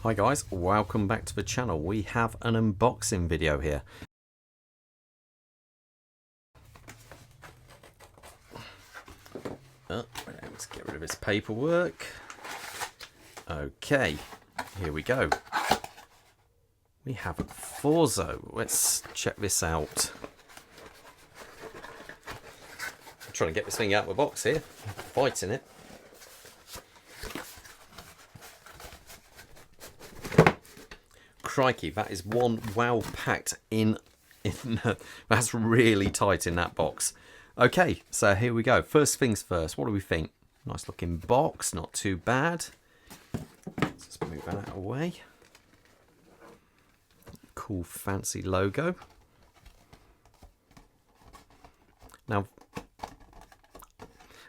Hi guys, welcome back to the channel. We have an unboxing video here. Let's get rid of this paperwork. Okay, here we go. We have Forzo. Let's check this out. I'm trying to get this thing out of the box here. Fighting it. Crikey, that is one well packed in that's really tight in that box. Okay, so here we go. First things first, what do we think? Nice looking box, not too bad. Let's just move that away. Cool fancy logo. Now,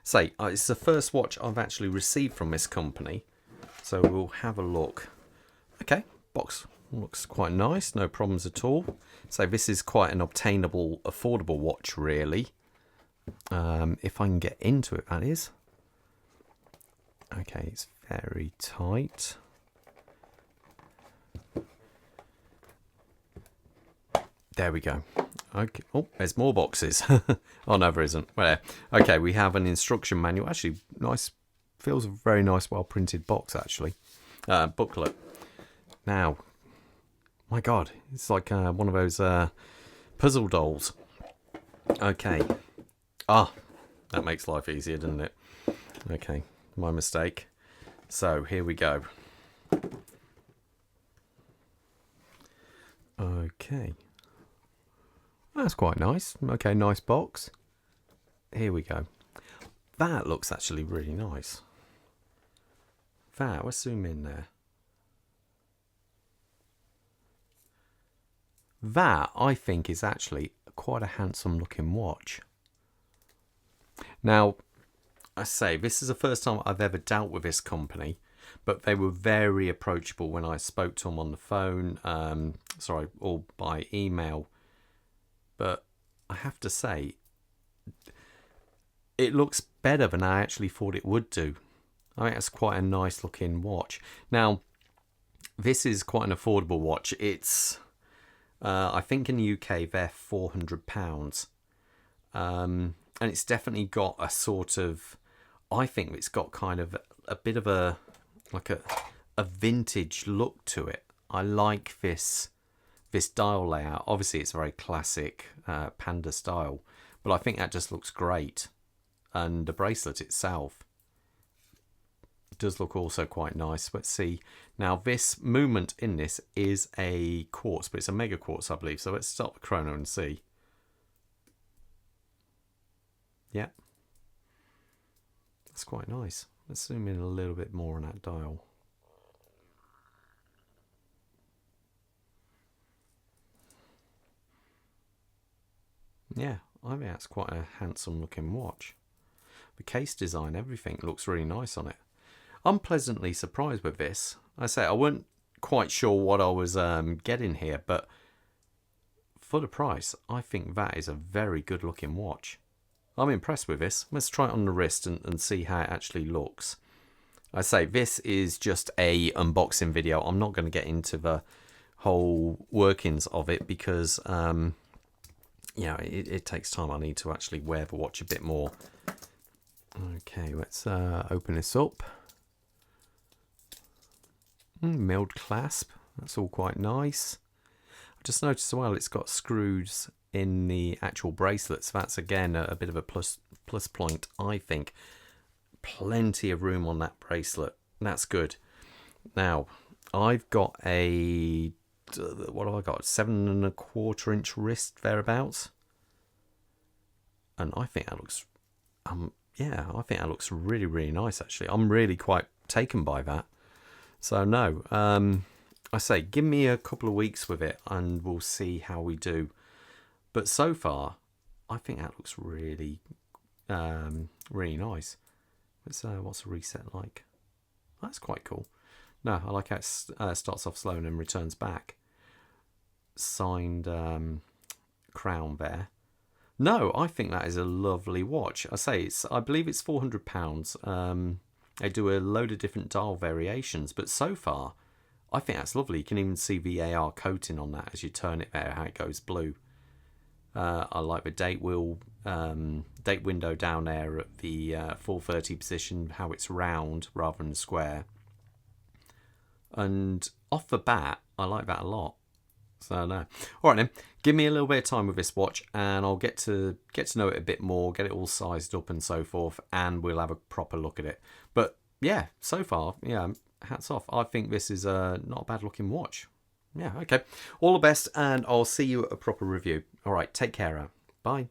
it's the first watch I've actually received from this company, so we'll have a look. Okay, box looks quite nice, no problems at all. So this is quite an obtainable, affordable watch, really. If I can get into it, that is. Okay, it's very tight. There we go. Okay. Oh, there's more boxes. Oh no, there isn't. Well, okay, we have an instruction manual. Actually, nice. Feels a very nice, well printed box. Actually, booklet. Now, my God, it's like one of those puzzle dolls. Okay. Ah, that makes life easier, doesn't it? Okay, my mistake. So here we go. Okay. That's quite nice. Okay, nice box. Here we go. That looks actually really nice. Let's zoom in there. That, I think, is actually quite a handsome looking watch. Now, I say, this is the first time I've ever dealt with this company, but they were very approachable when I spoke to them on the phone, or by email. But I have to say, it looks better than I actually thought it would do. I think it's quite a nice looking watch. Now, this is quite an affordable watch. It's, I think in the UK, they're £400. And it's definitely got a sort of, I think it's got kind of a bit of a, like a vintage look to it. I like this dial layout. Obviously it's very classic panda style, but I think that just looks great. And the bracelet itself does look also quite nice. Let's see. Now this movement in this is a quartz, but it's a mega quartz, I believe. So let's stop the chrono and see. Yeah, that's quite nice. Let's zoom in a little bit more on that dial. Yeah, I think that's quite a handsome looking watch. The case design, everything looks really nice on it. I'm pleasantly surprised with this. I say I weren't quite sure what I was getting here, but for the price, I think that is a very good looking watch. I'm impressed with this. Let's try it on the wrist and see how it actually looks. I say this is just a unboxing video. I'm not going to get into the whole workings of it because yeah, it takes time. I need to actually wear the watch a bit more. Okay, let's open this up. Milled clasp. That's all quite nice. I've just noticed as well it's got screws in the actual bracelets. That's again a bit of a plus point, I think. Plenty of room on that bracelet. That's good. Now, I've got a, what have I got? 7¼ inch wrist thereabouts. And I think that looks, yeah, I think that looks really, really nice actually. I'm really quite taken by that. So no, I say give me a couple of weeks with it and we'll see how we do. But so far, I think that looks really, really nice. What's the reset like? That's quite cool. No, I like how it starts off slow and then returns back. Signed crown there. No, I think that is a lovely watch. I say I believe it's £400. They do a load of different dial variations, but so far, I think that's lovely. You can even see VAR coating on that as you turn it there, how it goes blue. I like the date wheel, date window down there at the 4:30 position, how it's round rather than square. And off the bat, I like that a lot. So no. All right then, give me a little bit of time with this watch, and I'll get to know it a bit more, get it all sized up and so forth, and we'll have a proper look at it. But yeah, so far, yeah, hats off. I think this is not a bad looking watch. Yeah, okay. All the best, and I'll see you at a proper review. All right, take care. Bye.